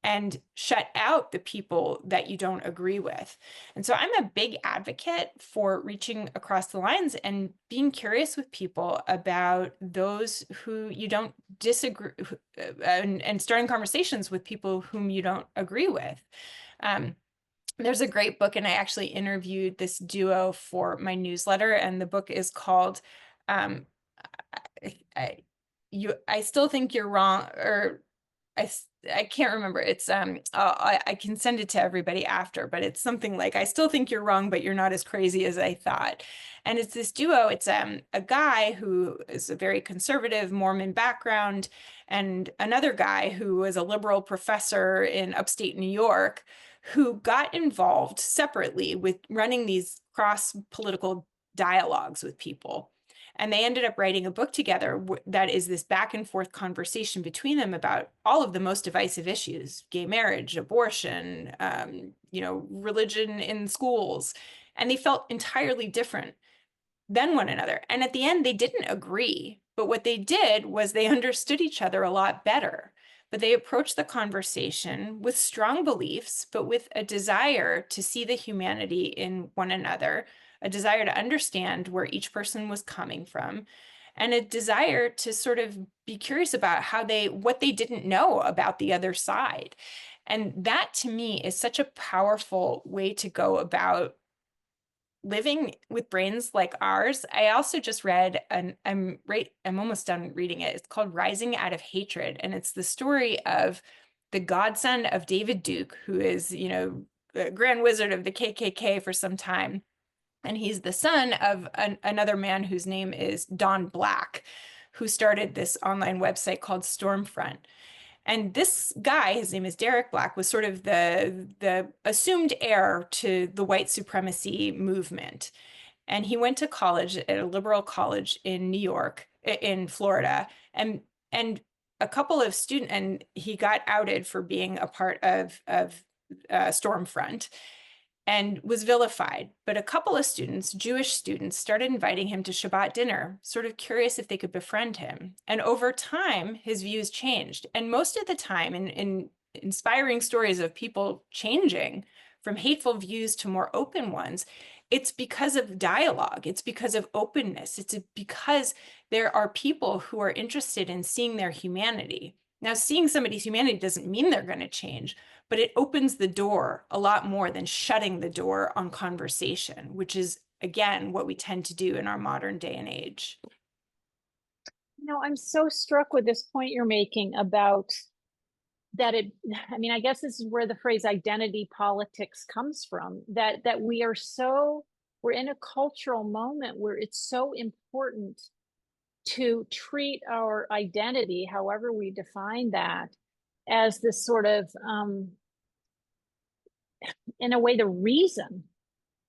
Speaker 2: and shut out the people that you don't agree with. And so I'm a big advocate for reaching across the lines and being curious with people about those who you don't disagree, and starting conversations with people whom you don't agree with. There's a great book, and I actually interviewed this duo for my newsletter, and the book is called I Still Think You're Wrong, or I can't remember. It's I can send it to everybody after, but it's something like, I still think you're wrong, but you're not as crazy as I thought. And it's this duo. It's a guy who is a very conservative Mormon background, and another guy who was a liberal professor in upstate New York, who got involved separately with running these cross-political dialogues with people. And they ended up writing a book together that is this back and forth conversation between them about all of the most divisive issues: gay marriage, abortion, religion in schools. And they felt entirely different than one another. And at the end, they didn't agree. But what they did was they understood each other a lot better. But they approached the conversation with strong beliefs, but with a desire to see the humanity in one another, a desire to understand where each person was coming from, and a desire to sort of be curious about what they didn't know about the other side. And that, to me, is such a powerful way to go about living with brains like ours. I also just read, and I'm almost done reading it. It's called Rising Out of Hatred. And it's the story of the godson of David Duke, who is, the Grand Wizard of the KKK for some time. And he's the son of another man whose name is Don Black, who started this online website called Stormfront. And this guy, his name is Derek Black, was sort of the assumed heir to the white supremacy movement. And he went to college at a liberal college in New York, in Florida, and a couple of students, and he got outed for being a part of Stormfront, and was vilified. But a couple of students, Jewish students, started inviting him to Shabbat dinner, sort of curious if they could befriend him. And over time, his views changed. And most of the time, in inspiring stories of people changing from hateful views to more open ones, it's because of dialogue. It's because of openness. It's because there are people who are interested in seeing their humanity. Now, seeing somebody's humanity doesn't mean they're going to change, but it opens the door a lot more than shutting the door on conversation, which is, again, what we tend to do in our modern day and age.
Speaker 1: I'm so struck with this point you're making about that. I guess this is where the phrase identity politics comes from, that we're in a cultural moment where it's so important to treat our identity, however we define that, as this sort of, in a way, the reason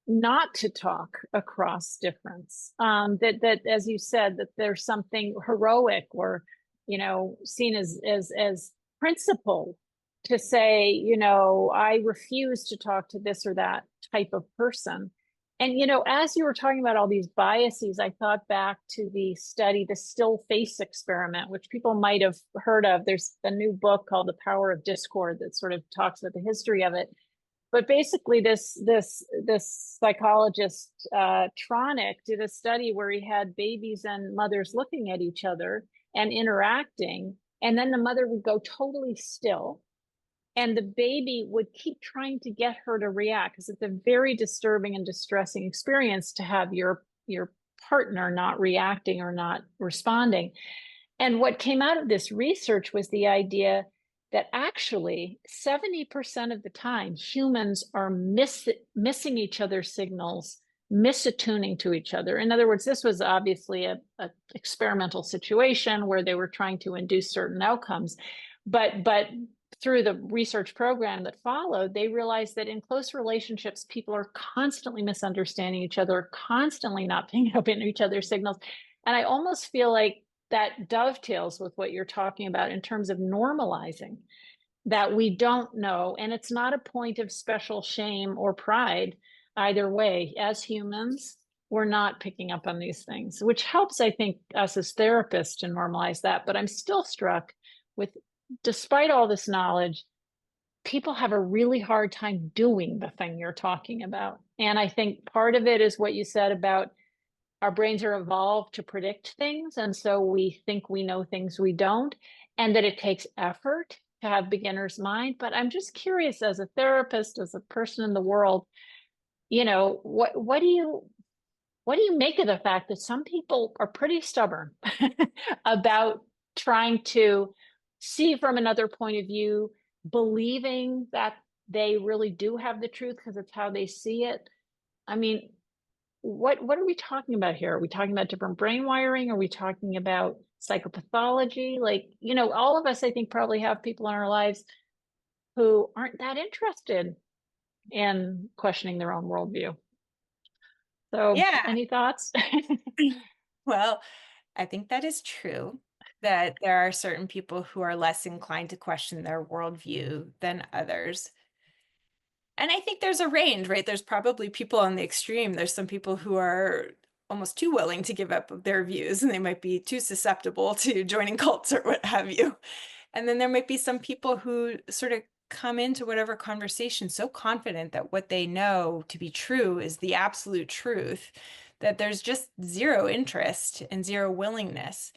Speaker 1: not to talk across difference. That, as you said, that there's something heroic or, seen as principle to say, I refuse to talk to this or that type of person. And, as you were talking about all these biases, I thought back to the study, the still face experiment, which people might have heard of. There's a new book called The Power of Discord that sort of talks about the history of it. But basically, this psychologist, Tronick, did a study where he had babies and mothers looking at each other and interacting, and then the mother would go totally still, and the baby would keep trying to get her to react, because it's a very disturbing and distressing experience to have your partner not reacting or not responding. And what came out of this research was the idea that actually 70% of the time humans are missing each other's signals, misattuning to each other. In other words, this was obviously a experimental situation where they were trying to induce certain outcomes. But through the research program that followed, they realized that in close relationships, people are constantly misunderstanding each other, constantly not picking up in each other's signals. And I almost feel like that dovetails with what you're talking about in terms of normalizing that we don't know. And it's not a point of special shame or pride either way. As humans, we're not picking up on these things, which helps, I think, us as therapists to normalize that. But I'm still struck with, despite all this knowledge, people have a really hard time doing the thing you're talking about. And I think part of it is what you said about our brains are evolved to predict things. And so we think we know things we don't, and that it takes effort to have beginner's mind. But I'm just curious, as a therapist, as a person in the world, what do you make of the fact that some people are pretty stubborn about trying to see from another point of view, believing that they really do have the truth because it's how they see it? I mean, what are we talking about here? Are we talking about different brain wiring? Are we talking about psychopathology? Like, all of us, I think, probably have people in our lives who aren't that interested in questioning their own worldview. So,
Speaker 2: Yeah.
Speaker 1: any thoughts?
Speaker 2: Well, I think that is true, that there are certain people who are less inclined to question their worldview than others. And I think there's a range, right? There's probably people on the extreme. There's some people who are almost too willing to give up their views, and they might be too susceptible to joining cults or what have you. And then there might be some people who sort of come into whatever conversation so confident that what they know to be true is the absolute truth, that there's just zero interest and zero willingness.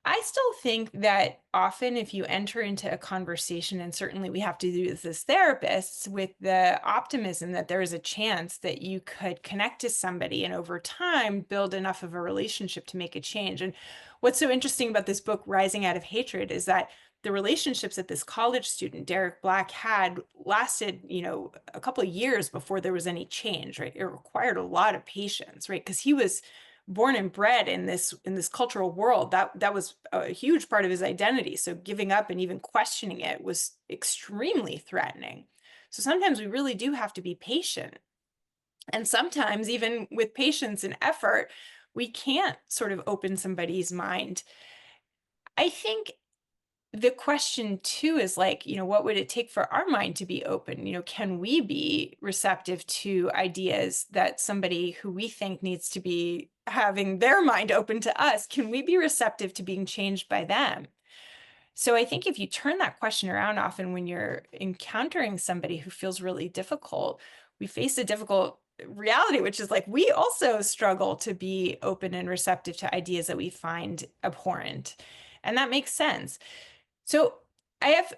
Speaker 2: I still think that often if you enter into a conversation, and certainly we have to do this as therapists, with the optimism that there is a chance that you could connect to somebody and over time build enough of a relationship to make a change. And what's so interesting about this book, Rising Out of Hatred, is that the relationships that this college student, Derek Black, had lasted, a couple of years before there was any change, right? It required a lot of patience, right? Because he was born and bred in this cultural world. That was a huge part of his identity. So giving up and even questioning it was extremely threatening. So sometimes we really do have to be patient. And sometimes even with patience and effort, we can't sort of open somebody's mind. I think the question too is like, what would it take for our mind to be open? Can we be receptive to ideas that somebody who we think needs to be having their mind open to us, can we be receptive to being changed by them? So I think if you turn that question around, often when you're encountering somebody who feels really difficult, we face a difficult reality, which is like, we also struggle to be open and receptive to ideas that we find abhorrent. And that makes sense. So I have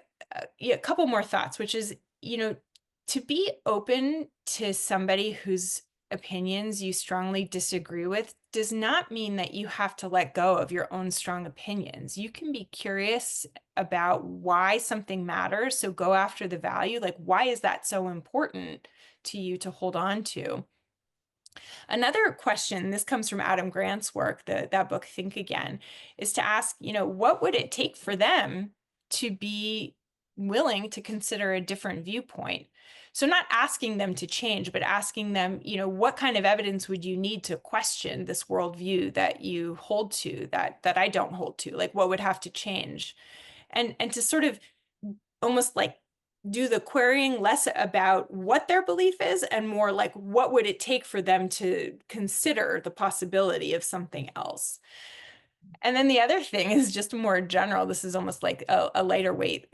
Speaker 2: a couple more thoughts, which is, to be open to somebody whose opinions you strongly disagree with does not mean that you have to let go of your own strong opinions. You can be curious about why something matters. So go after the value. Like, why is that so important to you to hold on to? Another question, this comes from Adam Grant's work, that book, Think Again, is to ask, what would it take for them to be willing to consider a different viewpoint? So not asking them to change, but asking them, what kind of evidence would you need to question this worldview that you hold to, that I don't hold to? Like, what would have to change? And to sort of almost like do the querying less about what their belief is and more like, what would it take for them to consider the possibility of something else? And then the other thing is just more general. This is almost like a lighter way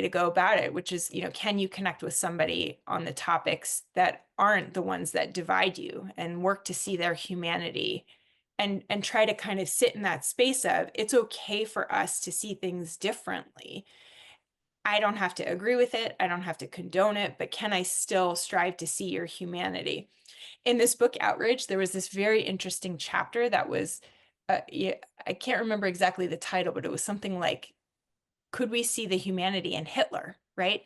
Speaker 2: to go about it, which is, can you connect with somebody on the topics that aren't the ones that divide you, and work to see their humanity, and try to kind of sit in that space of, it's okay for us to see things differently. I don't have to agree with it. I don't have to condone it, but can I still strive to see your humanity? In this book, Outrage, there was this very interesting chapter that was yeah, I can't remember exactly the title, but it was something like, could we see the humanity in Hitler, right?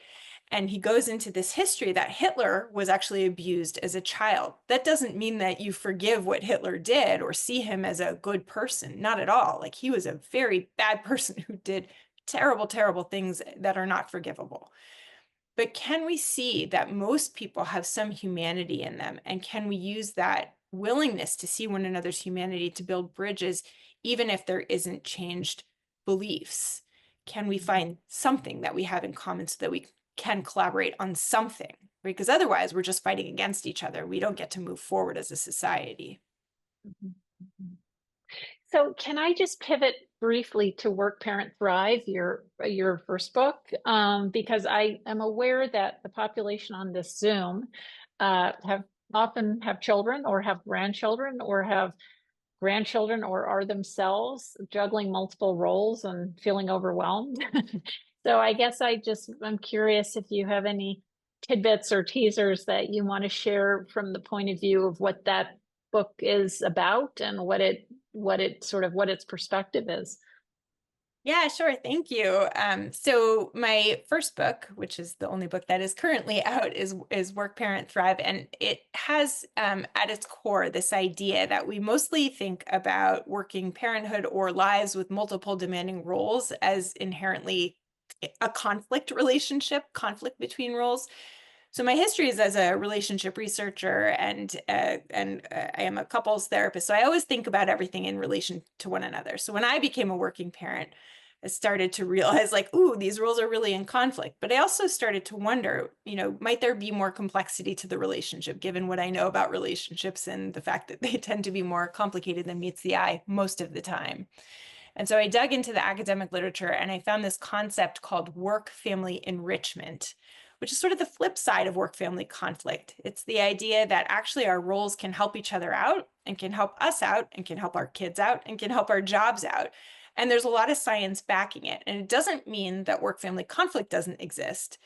Speaker 2: And he goes into this history that Hitler was actually abused as a child. That doesn't mean that you forgive what Hitler did or see him as a good person. Not at all. Like, he was a very bad person who did terrible, terrible things that are not forgivable. But can we see that most people have some humanity in them? And can we use that willingness to see one another's humanity to build bridges, even if there isn't changed beliefs? Can we find something that we have in common so that we can collaborate on something? Right? Because otherwise, we're just fighting against each other. We don't get to move forward as a society.
Speaker 1: Mhm, mhm. So can I just pivot briefly to Work, Parent, Thrive, your first book? Because I am aware that the population on this Zoom have often have children or have grandchildren or have grandchildren or are themselves juggling multiple roles and feeling overwhelmed. So I guess I'm curious if you have any tidbits or teasers that you want to share from the point of view of what that book is about and what its perspective is.
Speaker 2: Yeah, sure. Thank you. So my first book, which is the only book that is currently out, is Work, Parent, Thrive, and it has at its core this idea that we mostly think about working parenthood or lives with multiple demanding roles as inherently a conflict relationship, conflict between roles. So my history is as a relationship researcher, and I am a couples therapist. So I always think about everything in relation to one another. So when I became a working parent, I started to realize like, ooh, these roles are really in conflict. But I also started to wonder, might there be more complexity to the relationship, given what I know about relationships and the fact that they tend to be more complicated than meets the eye most of the time. And so I dug into the academic literature and I found this concept called work-family enrichment, which is sort of the flip side of work-family conflict. It's the idea that actually our roles can help each other out and can help us out and can help our kids out and can help our jobs out. And there's a lot of science backing it. And it doesn't mean that work-family conflict doesn't exist.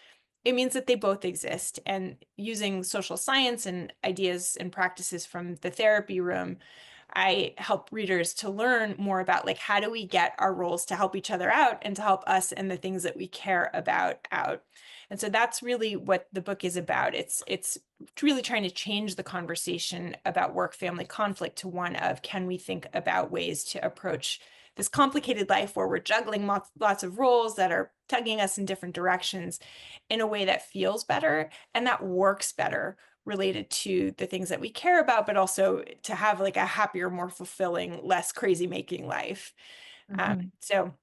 Speaker 2: It means that they both exist. And using social science and ideas and practices from the therapy room, I help readers to learn more about like, how do we get our roles to help each other out and to help us and the things that we care about out. And so that's really what the book is about. It's really trying to change the conversation about work-family conflict to one of, can we think about ways to approach this complicated life where we're juggling lots of roles that are tugging us in different directions in a way that feels better and that works better, related to the things that we care about, but also to have like a happier, more fulfilling, less crazy making life.
Speaker 1: Mhm.
Speaker 2: So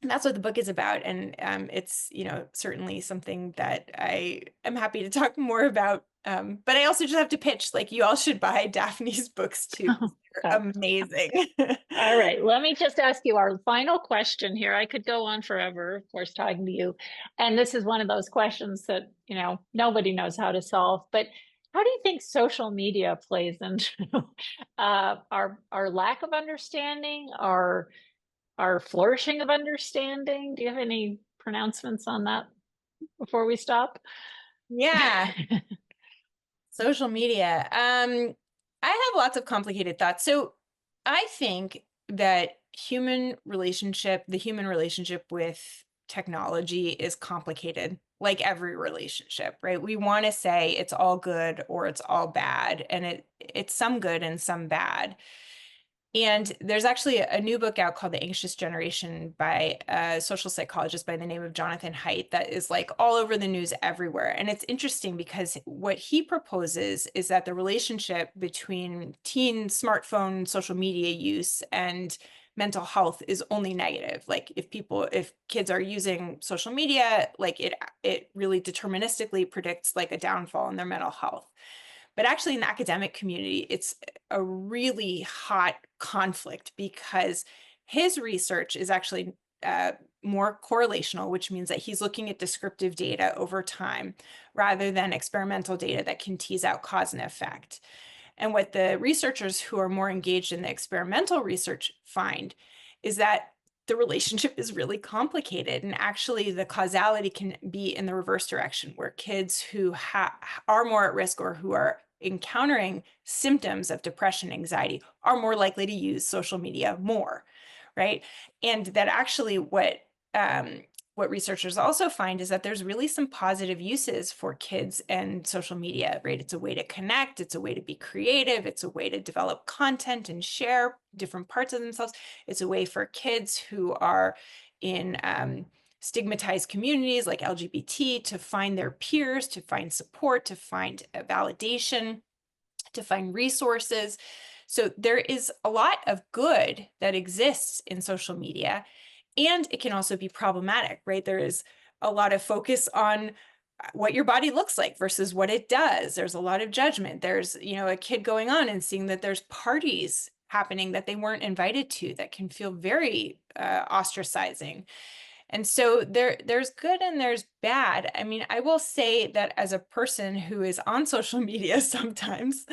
Speaker 2: that's what the book is about. And it's, certainly something that I am happy to talk more about. But I also just have to pitch, like, you all should buy Daphne's books too. They're
Speaker 1: Okay.
Speaker 2: amazing.
Speaker 1: All right, let me just ask you our final question here. I could go on forever, of course, talking to you. And this is one of those questions that, nobody knows how to solve. But how do you think social media plays into our lack of understanding, our flourishing of understanding? Do you have any pronouncements on that before we stop?
Speaker 2: Yeah. Social media. I have lots of complicated thoughts. So I think that the human relationship with technology is complicated, like every relationship, right? We want to say it's all good or it's all bad, and it's some good and some bad. And there's actually a new book out called The Anxious Generation by a social psychologist by the name of Jonathan Haidt that is like all over the news everywhere. And it's interesting because what he proposes is that the relationship between teen smartphone social media use and mental health is only negative. Like, if kids are using social media, like it really deterministically predicts like a downfall in their mental health. But actually, in the academic community, it's a really hot conflict because his research is actually more correlational, which means that he's looking at descriptive data over time rather than experimental data that can tease out cause and effect. And what the researchers who are more engaged in the experimental research find is that the relationship is really complicated. And actually, the causality can be in the reverse direction, where kids who are more at risk or who are encountering symptoms of depression, anxiety are more likely to use social media more, right? And that actually what researchers also find is that there's really some positive uses for kids and social media, right? It's a way to connect, it's a way to be creative, it's a way to develop content and share different parts of themselves. It's a way for kids who are in stigmatized communities like LGBT to find their peers, to find support, to find validation, to find resources. So there is a lot of good that exists in social media. And it can also be problematic, right? There is a lot of focus on what your body looks like versus what it does. There's a lot of judgment. There's, a kid going on and seeing that there's parties happening that they weren't invited to that can feel very ostracizing. And so there's good and there's bad. I mean, I will say that as a person who is on social media sometimes,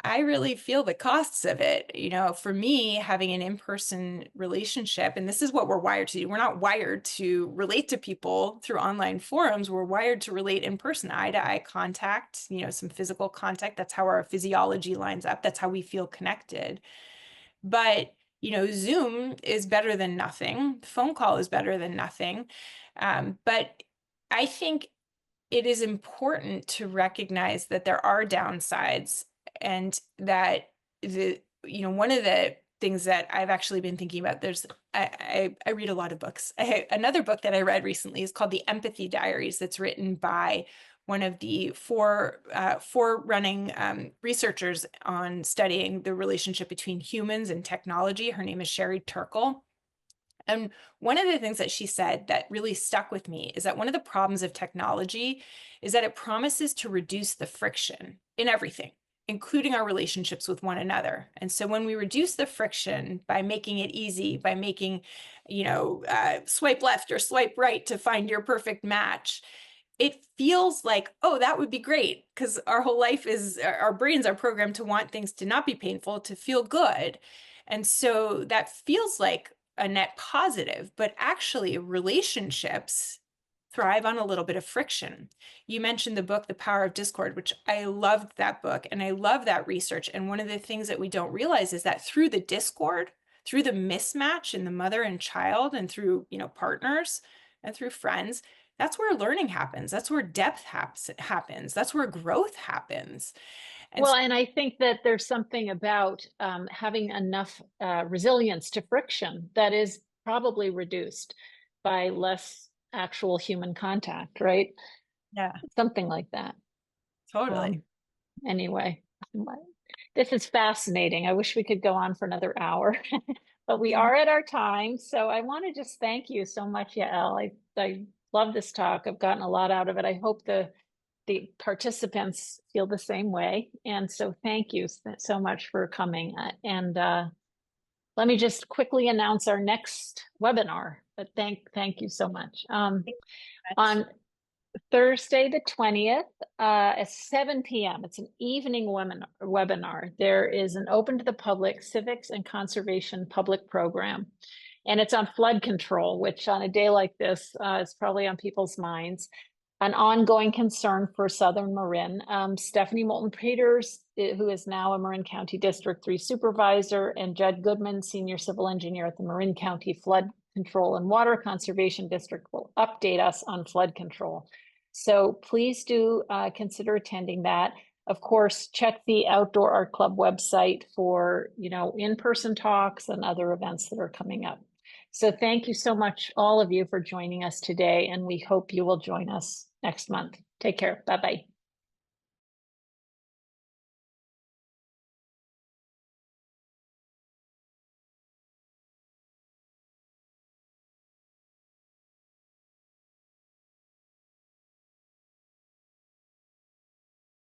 Speaker 2: I really feel the costs of it. For me, having an in-person relationship, and this is what we're wired to do. We're not wired to relate to people through online forums. We're wired to relate in person, eye-to-eye contact, some physical contact. That's how our physiology lines up. That's how we feel connected. But, Zoom is better than nothing. Phone call is better than nothing. But I think it is important to recognize that there are downsides, and that one of the things that I've actually been thinking about, I read a lot of books. Another book that I read recently is called The Empathy Diaries, that's written by one of the forerunning researchers on studying the relationship between humans and technology. Her name is Sherry Turkle. And one of the things that she said that really stuck with me is that one of the problems of technology is that it promises to reduce the friction in everything, including our relationships with one another. And so when we reduce the friction by making it easy, by making, swipe left or swipe right to find your perfect match, it feels like, oh, that would be great, because our whole life our brains are programmed to want things to not be painful, to feel good. And so that feels like a net positive, but actually relationships thrive on a little bit of friction. You mentioned the book, The Power of Discord, which I loved that book and I love that research. And one of the things that we don't realize is that through the discord, through the mismatch in the mother and child, and through, partners and through friends, that's where learning happens. That's where depth happens. That's where growth happens.
Speaker 1: And I think that there's something about having enough resilience to friction that is probably reduced by less actual human contact, right?
Speaker 2: Yeah,
Speaker 1: Something like that.
Speaker 2: totally.
Speaker 1: Anyway, this is fascinating. I wish we could go on for another hour, but we are at our time. So I want to just thank you so much, Yael. I love this talk. I've gotten a lot out of it. I hope the participants feel the same way. And so thank you so much for coming. And let me just quickly announce our next webinar. But thank you so much. On Thursday the 20th at 7 p.m. It's an evening webinar. There is an open to the public civics and conservation public program. And it's on flood control, which on a day like this is probably on people's minds. An ongoing concern for Southern Marin. Stephanie Moulton-Peters, who is now a Marin County District 3 supervisor, and Judd Goodman, senior civil engineer at the Marin County Flood Control and Water Conservation District, will update us on flood control. So please do consider attending that. Of course, check the Outdoor Art Club website for, in-person talks and other events that are coming up. So thank you so much, all of you, for joining us today, and we hope you will join us next month. Take care. Bye-bye.